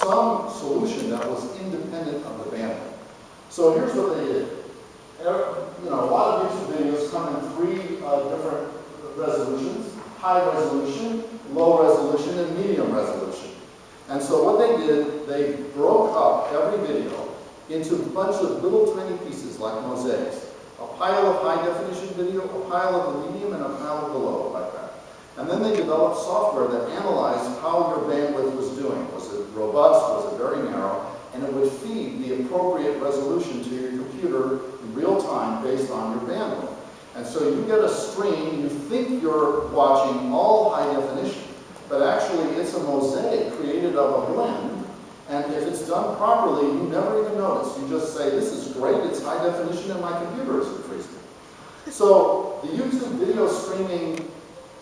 some solution that was independent of the bandwidth. So here's what they did. You know, a lot of YouTube videos come in three different resolutions: high resolution, low resolution, and medium resolution. And so what they did, they broke up every video into a bunch of little tiny pieces like mosaics. A pile of high definition video, a pile of the medium, and a pile of the low, like that. And then they developed software that analyzed how your bandwidth was doing. Was it robust? Was it very narrow? And it would feed the appropriate resolution to your computer in real time based on your bandwidth. And so you get a stream, you think you're watching all high definition, but actually it's a mosaic created of a blend. And if it's done properly, you never even notice. You just say, this is great, it's high definition, and my computer isn't freezing. So the YouTube video streaming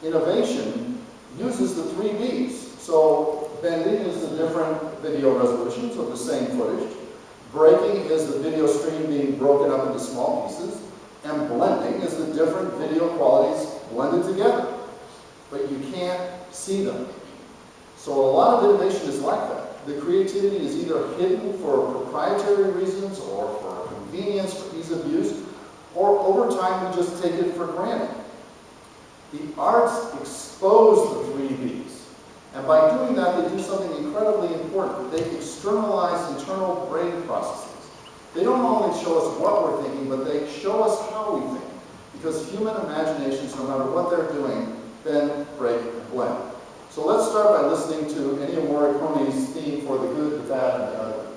innovation uses the 3 Bs. So bending is the different video resolutions of the same footage. Breaking is the video stream being broken up into small pieces. And blending is the different video qualities blended together. But you can't see them. So a lot of innovation is like that. The creativity is either hidden for proprietary reasons or for convenience, for ease of use, or over time we just take it for granted. The arts expose the 3 Bs. And by doing that, they do something incredibly important. They externalize internal brain processes. They don't only show us what we're thinking, but they show us how we think. Because human imaginations, no matter what they're doing, bend, break, and blend. So let's start by listening to Ennio Morricone's theme for The Good, the Bad, and the Ugly.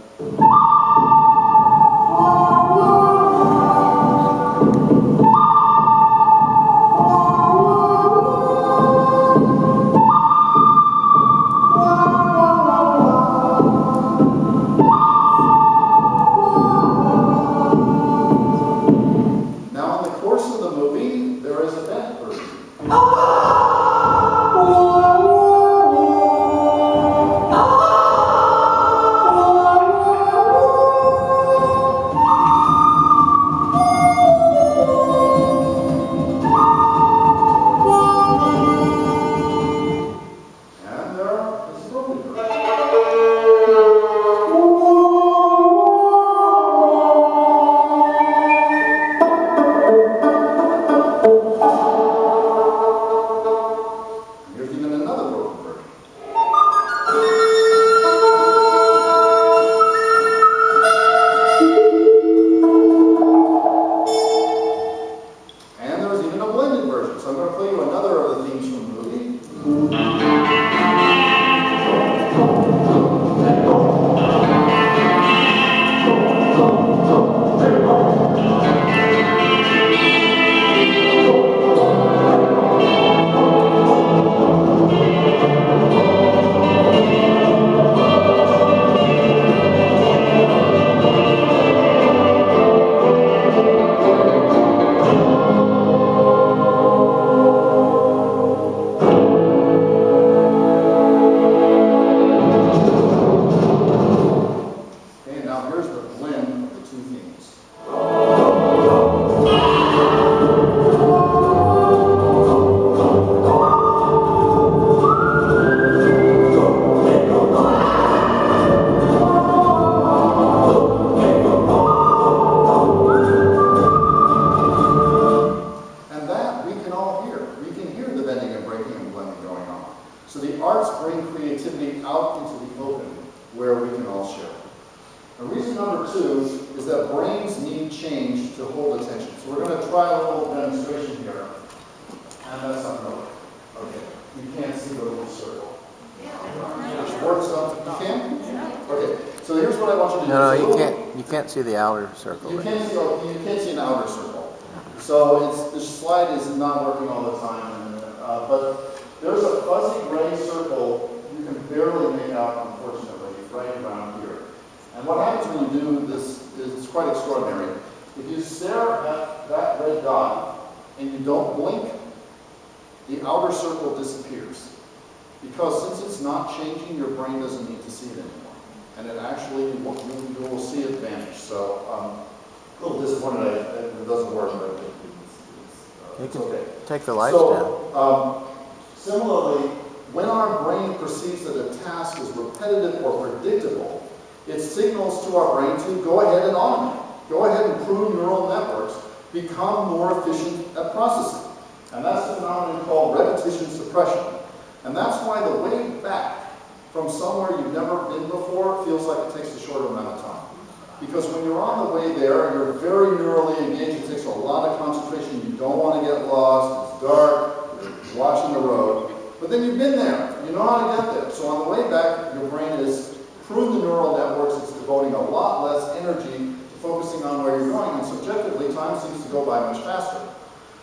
Now, in the course of the movie, there is a bent version. See the outer circle. You can't see an outer circle. So the slide is not working all the time. But there's a fuzzy gray circle you can barely make out, unfortunately, right around here. And what happens when you do this is quite extraordinary. If you stare at that red dot and you don't blink, the outer circle disappears. Because since it's not changing, your brain doesn't need to see it anymore. And it actually, you will see it vanish. So, a little disappointed it doesn't work, but it's you can okay. Take the lights down. Similarly, when our brain perceives that a task is repetitive or predictable, it signals to our brain to go ahead and automate. Go ahead and prune neural networks, become more efficient at processing. And that's a phenomenon called repetition suppression. And that's why the way back from somewhere you've never been before feels like it takes a shorter amount of time. Because when you're on the way there, you're very neurally engaged. It takes a lot of concentration. You don't want to get lost. It's dark. You're watching the road. But then you've been there. You know how to get there. So on the way back, your brain has pruned the neural networks. It's devoting a lot less energy to focusing on where you're going. And subjectively, time seems to go by much faster.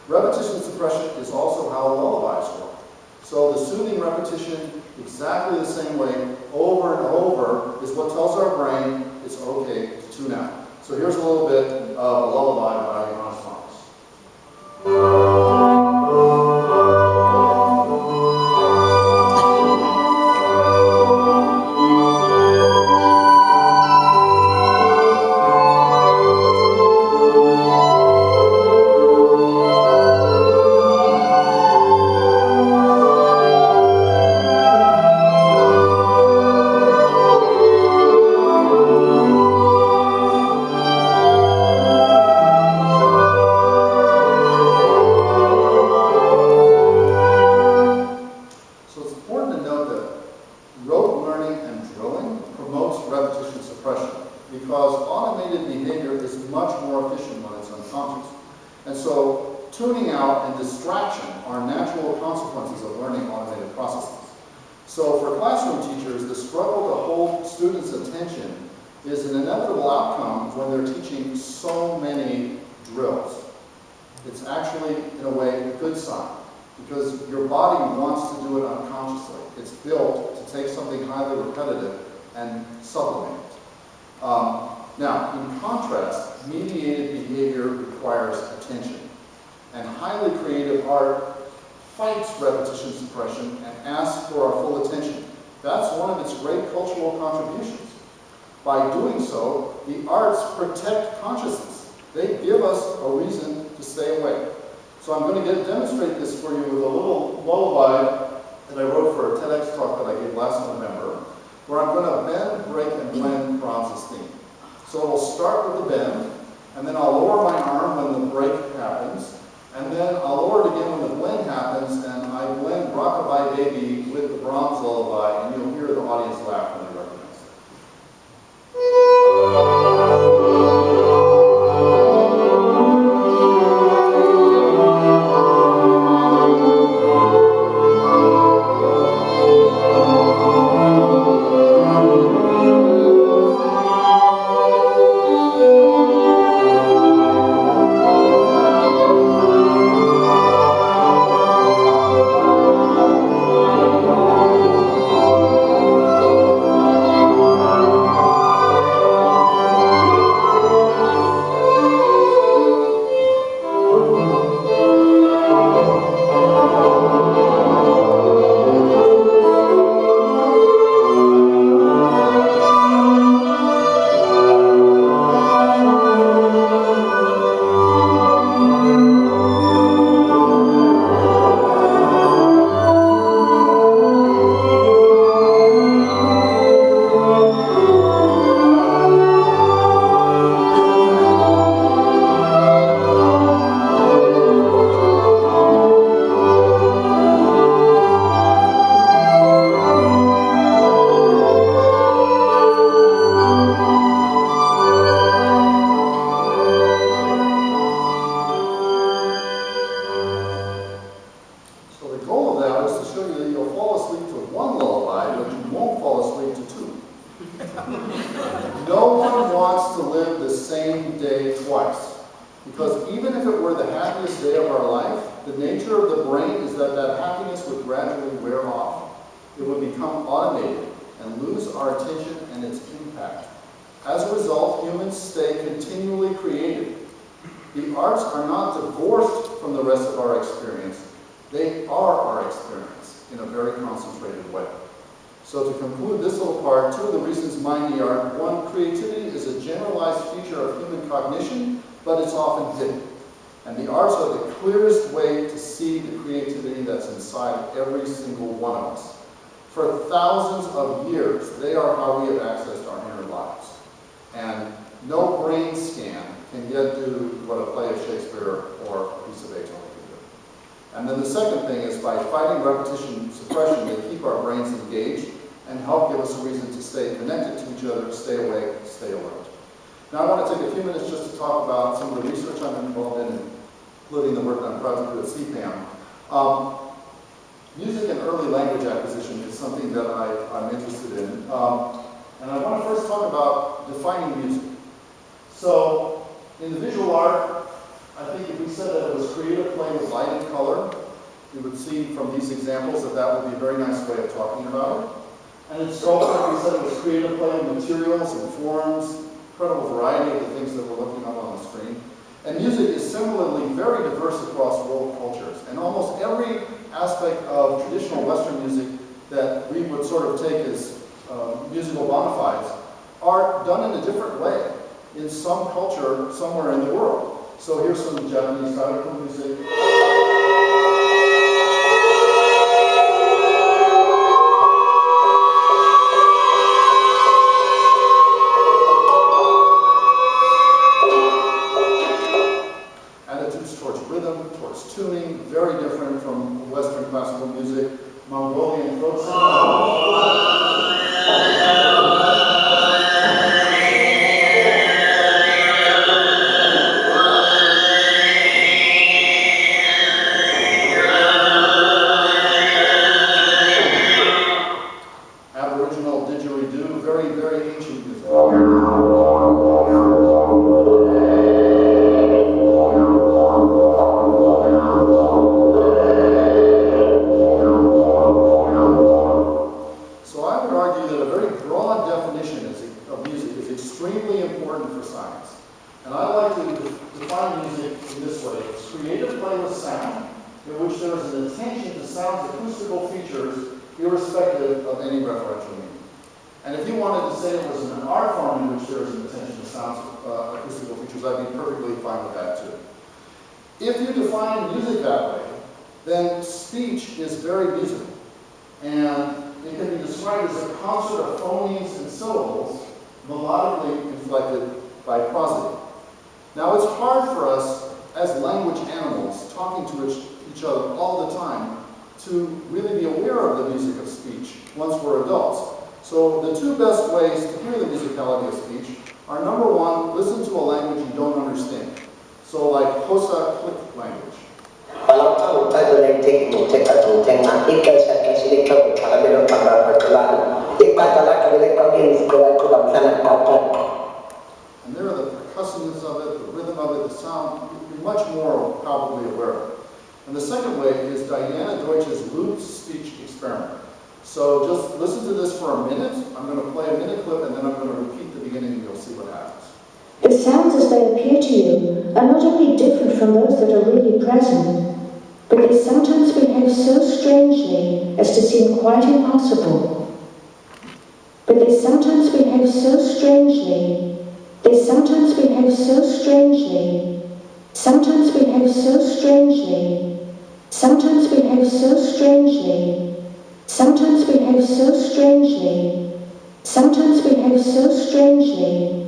Repetition suppression is also how lullabies work. So the soothing repetition, exactly the same way, over and over, is what tells our brain it's okay to tune out. So here's a little bit of a lullaby by Johannes demonstrate this for you with a little lullaby that I wrote for a TEDx talk that I gave last November, where I'm going to bend, break, and blend Brahms' theme. So it'll start with the bend, and then I'll lower my arm when the break happens, and then I'll lower it again when the blend happens, and I blend Rockabye Baby with the Brahms lullaby, and you'll hear the audience laugh when they recognize it. Cognition, but it's often hidden. And the arts are the clearest way to see the creativity that's inside every single one of us. For thousands of years, they are how we have accessed our inner lives. And no brain scan can yet do what a play of Shakespeare or a piece of Beethoven can do. And then the second thing is by fighting repetition suppression, they keep our brains engaged and help give us a reason to stay connected to each other, stay awake, stay alert. Now I want to take a few minutes just to talk about some of the research I'm involved in, including the work I'm proud to do at CPAM. Music and early language acquisition is something that I'm interested in. And I want to first talk about defining music. So, in the visual art, I think if we said that it was creative play with light and color, we would see from these examples that that would be a very nice way of talking about it. And in sculpture, we said it was creative play with materials and forms, incredible variety of the things that we're looking at on the screen. And music is similarly very diverse across world cultures. And almost every aspect of traditional Western music that we would sort of take as musical bona fides are done in a different way in some culture somewhere in the world. So here's some Japanese classical music. Attitudes towards rhythm, towards tuning, very different from Western classical music. Mongolian folk singing. Aboriginal didgeridoo, very, very ancient music. So I would argue that a very broad definition of music is extremely important for science. And I like to define music in this way. It's creative play with sound, in which there is an attention to sound's acoustical features irrespective of any referential meaning. And if you wanted to say it was an art form in which there is an attention to sound's acoustical features, I'd be perfectly fine with that too. If you define music that way, then speech is very musical. And it can be described as a concert of phonemes and syllables, melodically inflected by prosody. Now it's hard for us as language animals, talking to each other all the time, to really be aware of the music of speech once we're adults. So the two best ways to hear the musicality of speech are, number one, listen to a language you don't understand. So like Xhosa click language. And there are the percussiveness of it, the rhythm of it, the sound, you're much more probably aware of it. And the second way is Diana Deutsch's looped speech experiment. So just listen to this for a minute. I'm going to play a minute clip and then I'm going to repeat the beginning and you'll see what happens. The sounds as they appear to you are not only different from those that are really present, but they sometimes behave so strangely as to seem quite impossible. But they sometimes behave so strangely, sometimes behave so strangely, sometimes behave so strangely, sometimes behave so strangely, sometimes behave so strangely, sometimes behave so strangely,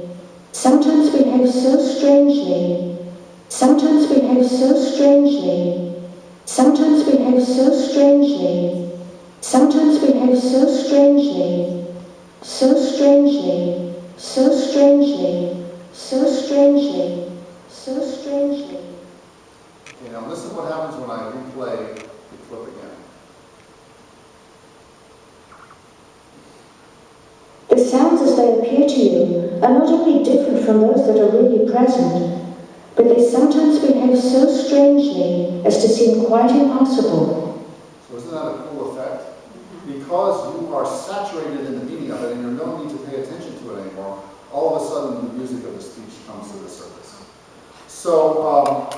sometimes behave so strangely, sometimes behave so strangely, sometimes behave so strangely, sometimes behave so strangely, so strangely, so strangely, so strangely, so strangely. Okay, now listen what happens when I replay the clip again. The sounds as they appear to you are not only different from those that are really present, but they sometimes behave so strangely as to seem quite impossible. So isn't that a cool effect? Because you are saturated in the meaning of it and there's no need to pay attention to it anymore, all of a sudden the music of the speech comes to the surface. So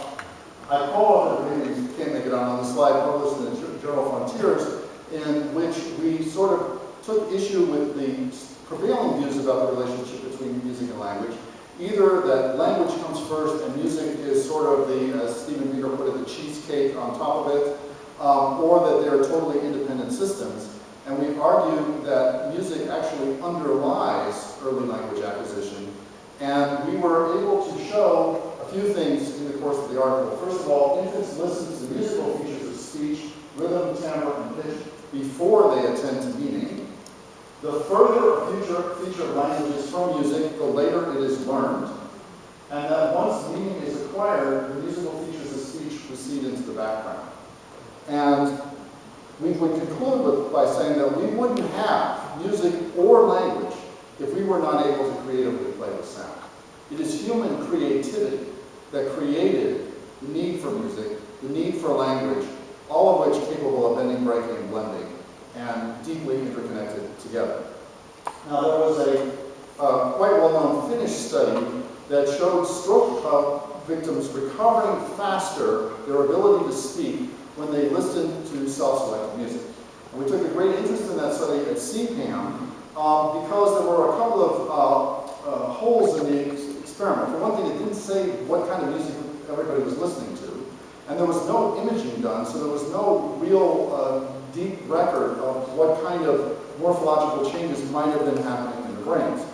I co-authored, maybe you can't make it on the slide, published in the journal Frontiers, in which we sort of took issue with the prevailing views about the relationship between music and language, Either that language comes first and music is sort of the, as Stephen Peter put it, the cheesecake on top of it, or that they're totally independent systems. And we argue that music actually underlies early language acquisition. And we were able to show a few things in the course of the article. First of all, infants listen to the musical features of speech, rhythm, timbre, and pitch before they attend to meaning. The further a feature of language is from music, the later it is learned. And that once meaning is acquired, the musical features of speech recede into the background. And we would conclude by saying that we wouldn't have music or language if we were not able to creatively play with sound. It is human creativity that created the need for music, the need for language, all of which capable of bending, breaking, and blending, and deeply interconnected together. Now, there was a quite well-known Finnish study that showed stroke victims recovering faster their ability to speak when they listened to self-selected music. And we took a great interest in that study at CPAM because there were a couple of holes in the experiment. For one thing, it didn't say what kind of music everybody was listening to. And there was no imaging done, so there was no real deep record of what kind of morphological changes might have been happening in the brains.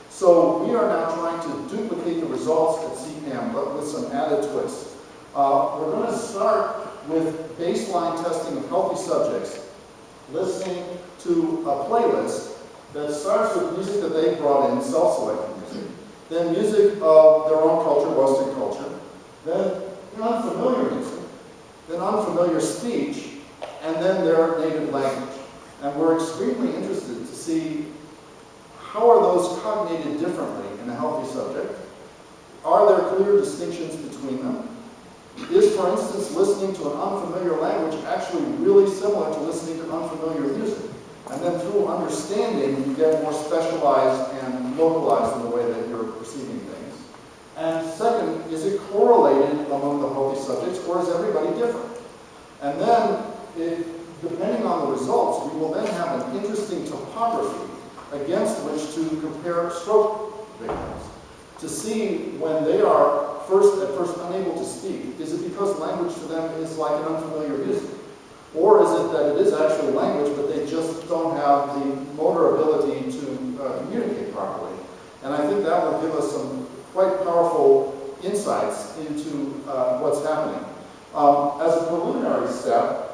So we are now trying to duplicate the results at CPAM, but with some added twists. We're going to start with baseline testing of healthy subjects, listening to a playlist that starts with music that they brought in, self-selected music, then music of their own culture, Western culture, then unfamiliar music, then unfamiliar speech, and then their native language. And we're extremely interested to see how are those cognated differently in a healthy subject? Are there clear distinctions between them? Is, for instance, listening to an unfamiliar language actually really similar to listening to unfamiliar music? And then through understanding, you get more specialized and localized in the way that you're perceiving things. And second, is it correlated among the healthy subjects, or is everybody different? And then, depending on the results, we will then have an interesting topography against which to compare stroke victims, to see when they are at first unable to speak. Is it because language to them is like an unfamiliar music? Or is it that it is actually language, but they just don't have the motor ability to communicate properly? And I think that will give us some quite powerful insights into what's happening. As a preliminary step,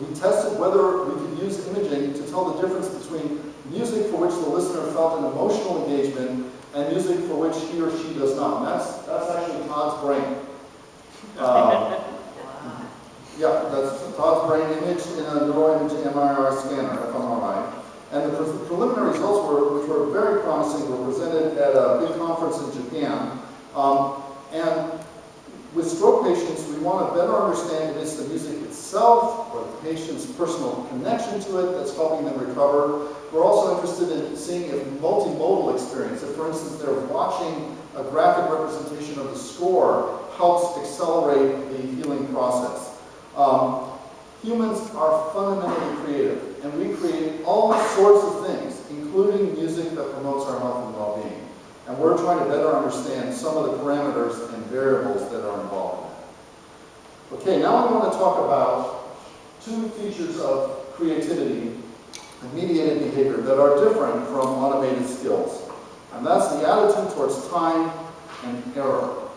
we tested whether we could use imaging to tell the difference between music for which the listener felt an emotional engagement and music for which he or she does not. And that's actually Todd's brain. Yeah, that's Todd's brain image in a neuroimaging MRI scanner, fMRI. And the preliminary results, which were very promising, were presented at a big conference in Japan. And with stroke patients, we want to better understand if it's the music itself or the patient's personal connection to it that's helping them recover. We're also interested in seeing if multimodal experience, if for instance they're watching a graphic representation of the score, helps accelerate the healing process. Humans are fundamentally creative, and we create all sorts of things, including music that promotes our health and well-being. And we're trying to better understand some of the parameters and variables that are involved in that. Okay, now I want to talk about two features of creativity and mediated behavior that are different from automated skills. And that's the attitude towards time and error.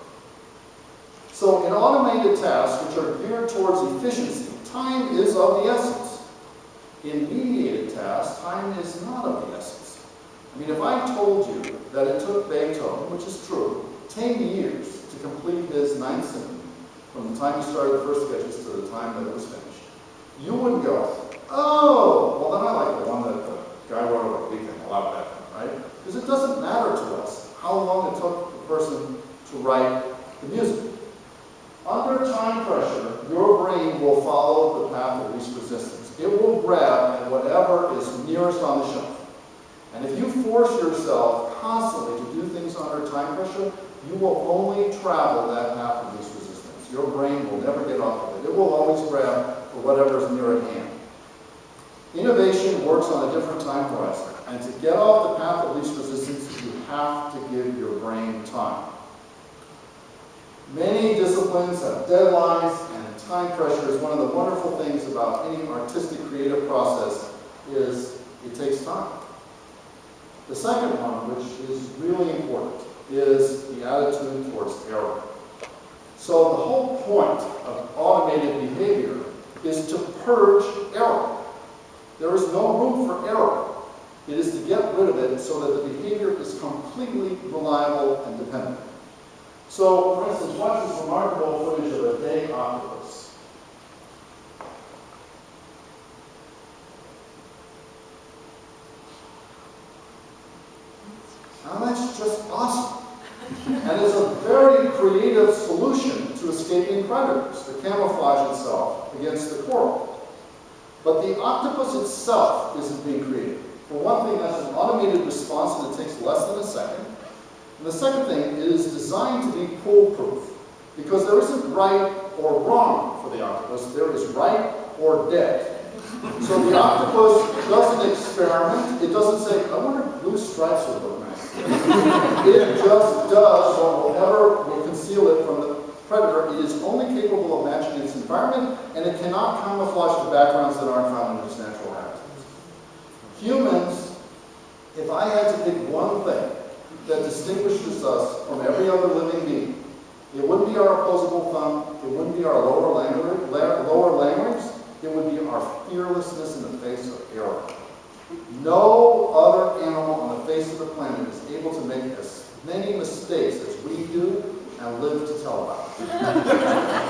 So in automated tasks, which are geared towards efficiency, time is of the essence. In mediated tasks, time is not of the essence. I mean, if I told you that it took Beethoven, which is true, 10 years to complete his Ninth Symphony, from the time he started the first sketches to the time that it was finished, you wouldn't go, oh, well then I like the one that the guy wrote about big thing a lot better, right? Because it doesn't matter to us how long it took the person to write the music. Under time pressure, your brain will follow the path of least resistance. It will grab at whatever is nearest on the shelf. And if you force yourself constantly to do things under time pressure, you will only travel that path of least resistance. Your brain will never get off of it. It will always grab for whatever is near at hand. Innovation works on a different time horizon. And to get off the path of least resistance, you have to give your brain same time. Many disciplines have deadlines, and time pressure is one of the wonderful things about any artistic creative process is it takes time. The second one, which is really important, is the attitude towards error. So the whole point of automated behavior is to purge error. There is no room for error. It is to get rid of it so that the behavior is completely reliable and dependent. So, for instance, watch this remarkable footage of a day octopus. Now that's just awesome. And it's a very creative solution to escaping predators to camouflage itself against the coral. But the octopus itself isn't being created. For one thing, that's an automated response and it takes less than a second. And the second thing, it is designed to be foolproof, because there isn't right or wrong for the octopus, there is right or dead. So the octopus doesn't experiment, it doesn't say, I wonder if blue stripes would look nice. It just does what will conceal it from the predator. It is only capable of matching its environment, and it cannot camouflage the backgrounds that aren't found in its natural habitats. Humans, if I had to pick one thing that distinguishes us from every other living being, it wouldn't be our opposable thumb, it wouldn't be our lower language, it would be our fearlessness in the face of error. No other animal on the face of the planet is able to make as many mistakes as we do and live to tell about it.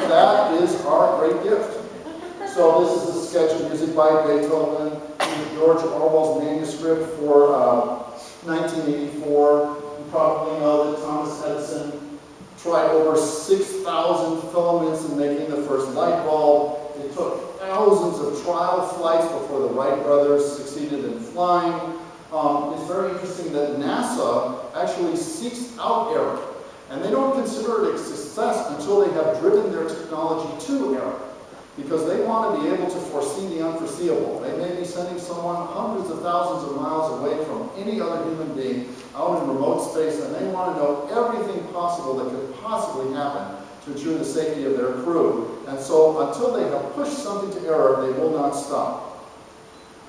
That is our great gift. So this is a sketch of music by Beethoven, George Orwell's manuscript for 1984. You probably know that Thomas Edison tried over 6,000 filaments in making the first light bulb. It took thousands of trial flights before the Wright brothers succeeded in flying. It's very interesting that NASA actually seeks out error, and they don't consider it a success until they have driven their technology to error, because they want to be able to foresee the unforeseeable. They may be sending someone hundreds of thousands of miles away from any other human being out in remote space, and they want to know everything possible that could possibly happen to ensure the safety of their crew. And so until they have pushed something to error, they will not stop.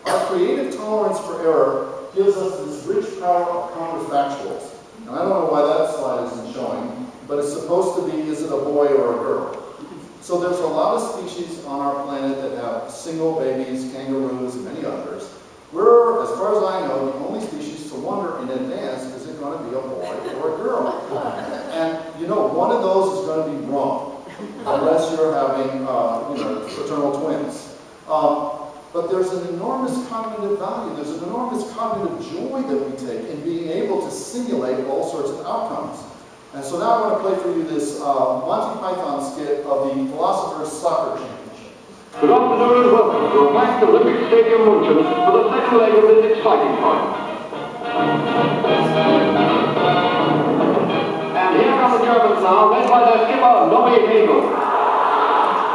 Our creative tolerance for error gives us this rich power of counterfactuals. And I don't know why that slide isn't showing, but it's supposed to be, is it a boy or a girl? So there's a lot of species on our planet that have single babies, kangaroos, and many others. We're, as far as I know, the only species to wonder in advance, is it going to be a boy or a girl? And you know, one of those is going to be wrong, unless you're having fraternal twins. But there's an enormous cognitive value, there's an enormous cognitive joy that we take in being able to simulate all sorts of outcomes. And so now I want to play for you this Monty Python skit of the Philosopher's Soccer Championship. Good afternoon and welcome to a packed Olympic Stadium München for the second leg of this exciting fight. And here come the Germans now, led by their skipper, Nobby Hegel.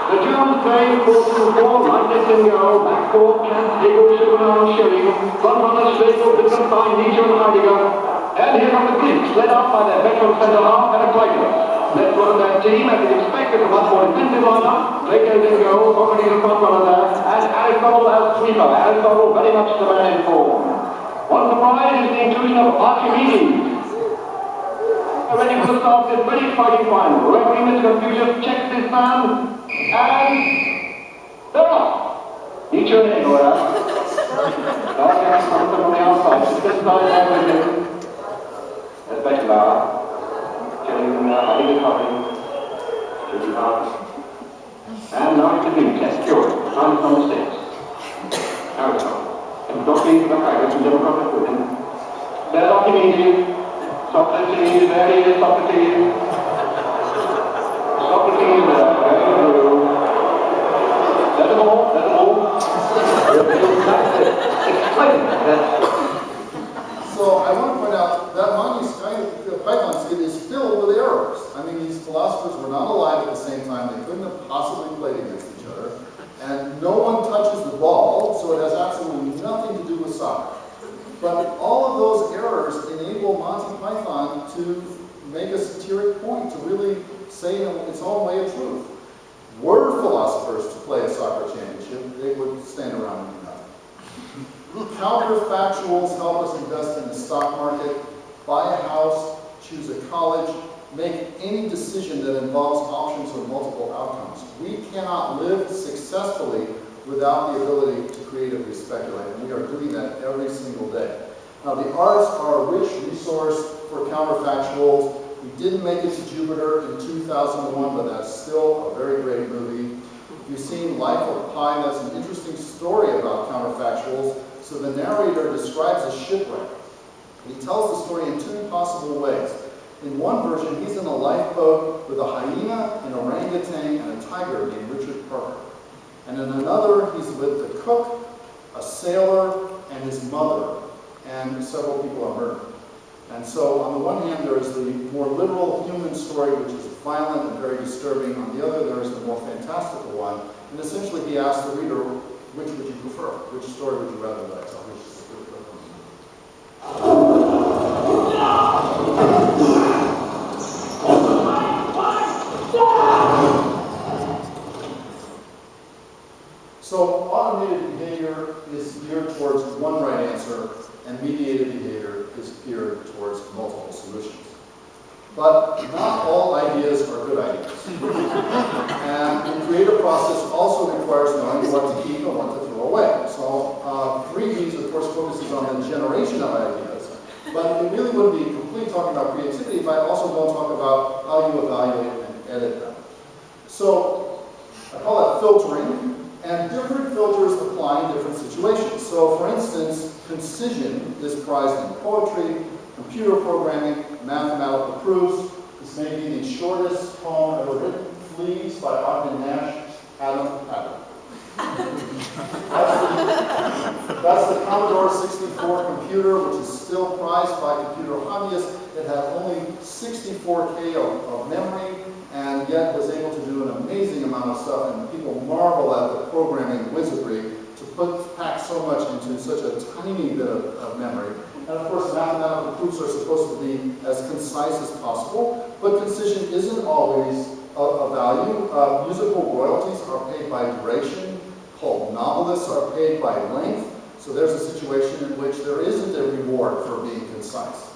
The Germans playing 4-2-4, Leibniz in goal, back court, Kant, Hegel, Schopenhauer, Schelling, front runners, Schlegel, Wittgenstein, Nietzsche and Heidegger. And here come the Greeks, led out by their veteran centre-half, Heraclitus. Let's look at their team, as is expected, a much more defensive lineup. Plato in goal, Socrates in front runner there, and Aristotle as sweeper. Aristotle very much the man in form. One surprise is the inclusion of Archimedes. Ready for the start of this very exciting final. Referee Mr. Confucius checks this man, and they're off. Nietzsche and Hegel there. Dark comes from the outside, this side there with him. There's Beckler. Schelling, Heidegger coming. Shooting hard. And now it's the Greek test, George. Time is number 6. Aristotle. And Docking for the Haggard and Democratic with him. There's Archimedes. Socrates, there he is, Socrates. Socrates there, very through. Let them all, let them all. So I want to point out that Monty Python skit is filled with errors. I mean, these philosophers were not alive at the same time. They couldn't have possibly played against each other. And no one touches the ball, so it has absolutely nothing to do with soccer. But all of those errors enable Monty Python Python to make a satiric point, to really say in its own way of truth. Were philosophers to play a soccer championship, they would stand around and do nothing. Counterfactuals help us invest in the stock market, buy a house, choose a college, make any decision that involves options or multiple outcomes. We cannot live successfully without the ability to creatively speculate, and we are doing that every single day. Now, the arts are a rich resource for counterfactuals. We didn't make it to Jupiter in 2001, but that's still a very great movie. If you've seen Life of Pi, that's an interesting story about counterfactuals. So the narrator describes a shipwreck. He tells the story in two possible ways. In one version, he's in a lifeboat with a hyena, an orangutan, and a tiger named Richard Parker. And in another, he's with the cook, a sailor, and his mother, and several people are murdered. And so, on the one hand, there is the more literal human story, which is violent and very disturbing. On the other, there is the more fantastical one. And essentially, he asks the reader, which would you prefer? Which story would you rather like? So, which is the good one? So, automated behavior is geared towards one right answer, and mediated behavior is geared towards multiple solutions. But not all ideas are good ideas. And the creative process also requires knowing what to keep and what to throw away. So 3Bs, of course, focuses on the generation of ideas. But it really wouldn't be complete talking about creativity if I also don't talk about how you evaluate and edit them. So I call that filtering. And different filters apply in different situations. So, for instance, concision is prized in poetry, computer programming, mathematical proofs. This may be the shortest poem ever written, Fleas by Ogden Nash, Adam. That's the Commodore 64 computer, which is still prized by computer hobbyists. It had only 64K of memory, and yet was able to do an amazing amount of stuff, and people marvel at the programming wizardry to pack so much into such a tiny bit of memory. And of course, mathematical proofs are supposed to be as concise as possible, but concision isn't always a value. Musical royalties are paid by duration, called novelists are paid by length, so there's a situation in which there isn't a reward for being concise.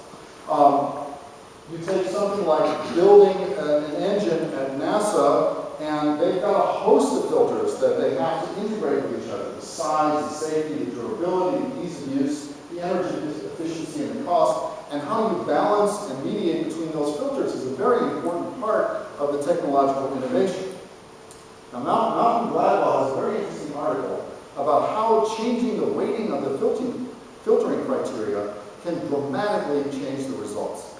You take something like building an engine at NASA, and they've got a host of filters that they have to integrate with each other. The size, the safety, the durability, the ease of use, the energy efficiency, and the cost. And how you balance and mediate between those filters is a very important part of the technological innovation. Now, Malcolm Gladwell has a very interesting article about how changing the weighting of the filtering criteria can dramatically change the results.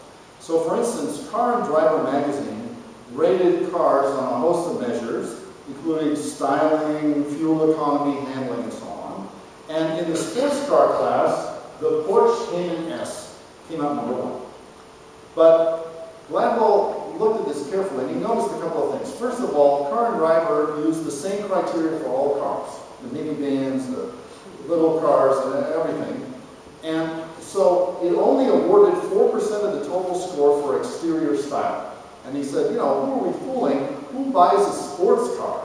So, for instance, Car and Driver magazine rated cars on a host of measures, including styling, fuel economy, handling, and so on. And in the sports car class, the Porsche Cayman S came out #1. But Gladwell looked at this carefully, and he noticed a couple of things. First of all, Car and Driver used the same criteria for all cars, the minivans, the little cars, and everything. And so it only awarded 4% of the total score for exterior style. And he said, you know, who are we fooling? Who buys a sports car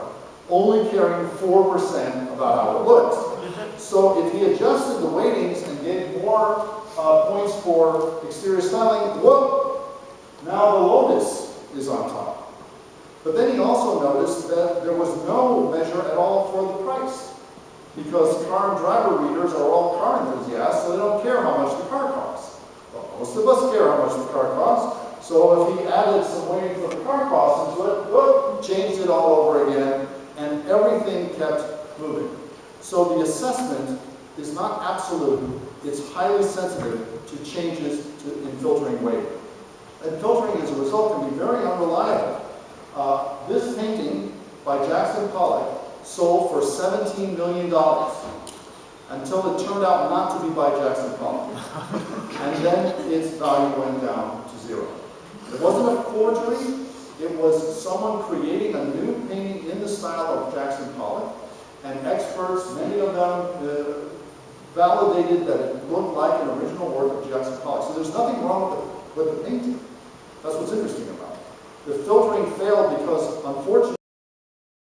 only caring 4% about how it looks? So if he adjusted the weightings and gave more points for exterior styling, whoop, now the Lotus is on top. But then he also noticed that there was no measure at all for the price, because Car and Driver readers are all car enthusiasts, so they don't care how much the car costs. Well, most of us care how much the car costs, so if he added some weighting for the car costs into it, whoop, changed it all over again, and everything kept moving. So the assessment is not absolute, it's highly sensitive to changes in filtering weighting. And filtering, as a result, can be very unreliable. This painting by Jackson Pollock sold for $17 million until it turned out not to be by Jackson Pollock. And then its value went down to zero. It wasn't a forgery, it was someone creating a new painting in the style of Jackson Pollock, and experts, many of them, validated that it looked like an original work of Jackson Pollock. So there's nothing wrong with the painting. That's what's interesting about it. The filtering failed because, unfortunately,